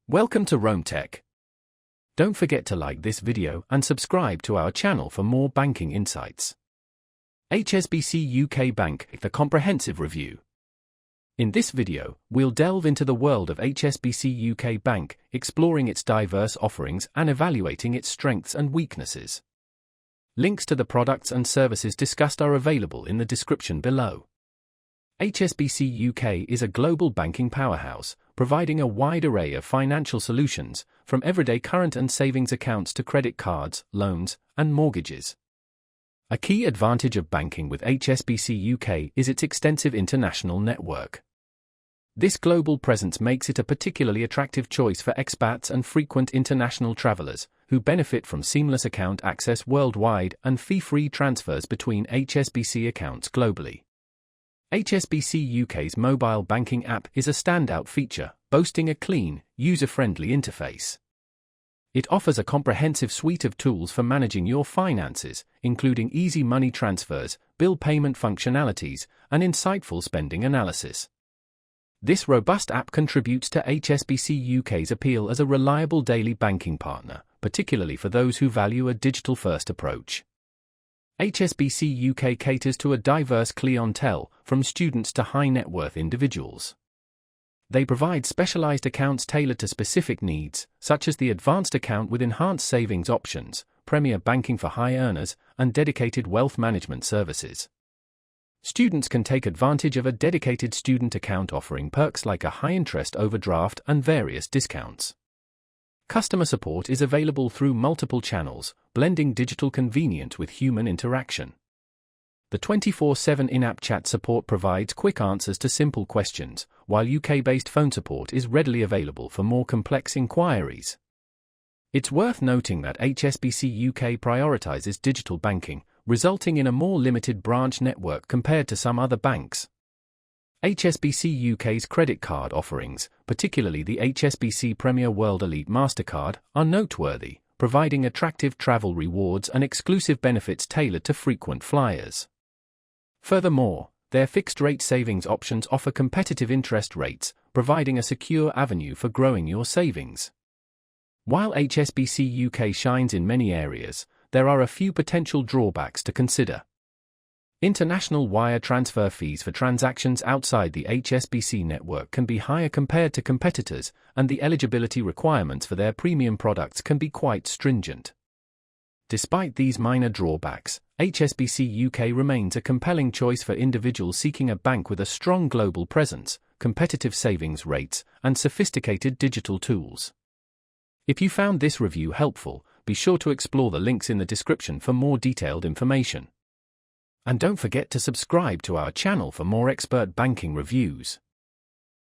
Welcome to Rome Tech. Don't forget to like this video and subscribe to our channel for more banking insights. HSBC UK Bank, the comprehensive review. In this video, we'll delve into the world of HSBC UK Bank, exploring its diverse offerings and evaluating its strengths and weaknesses. Links to the products and services discussed are available in the description below. HSBC UK is a global banking powerhouse, providing a wide array of financial solutions, from everyday current and savings accounts to credit cards, loans, and mortgages. A key advantage of banking with HSBC UK is its extensive international network. This global presence makes it a particularly attractive choice for expats and frequent international travelers, who benefit from seamless account access worldwide and fee-free transfers between HSBC accounts globally. HSBC UK's mobile banking app is a standout feature, boasting a clean, user-friendly interface. It offers a comprehensive suite of tools for managing your finances, including easy money transfers, bill payment functionalities, and insightful spending analysis. This robust app contributes to HSBC UK's appeal as a reliable daily banking partner, particularly for those who value a digital-first approach. HSBC UK caters to a diverse clientele, from students to high-net-worth individuals. They provide specialized accounts tailored to specific needs, such as the advanced account with enhanced savings options, premier banking for high earners, and dedicated wealth management services. Students can take advantage of a dedicated student account offering perks like a high-interest overdraft and various discounts. Customer support is available through multiple channels, blending digital convenience with human interaction. The 24/7 in-app chat support provides quick answers to simple questions, while UK-based phone support is readily available for more complex inquiries. It's worth noting that HSBC UK prioritizes digital banking, resulting in a more limited branch network compared to some other banks. HSBC UK's credit card offerings, particularly the HSBC Premier World Elite Mastercard, are noteworthy, providing attractive travel rewards and exclusive benefits tailored to frequent flyers. Furthermore, their fixed-rate savings options offer competitive interest rates, providing a secure avenue for growing your savings. While HSBC UK shines in many areas, there are a few potential drawbacks to consider. International wire transfer fees for transactions outside the HSBC network can be higher compared to competitors, and the eligibility requirements for their premium products can be quite stringent. Despite these minor drawbacks, HSBC UK remains a compelling choice for individuals seeking a bank with a strong global presence, competitive savings rates, and sophisticated digital tools. If you found this review helpful, be sure to explore the links in the description for more detailed information. And don't forget to subscribe to our channel for more expert banking reviews.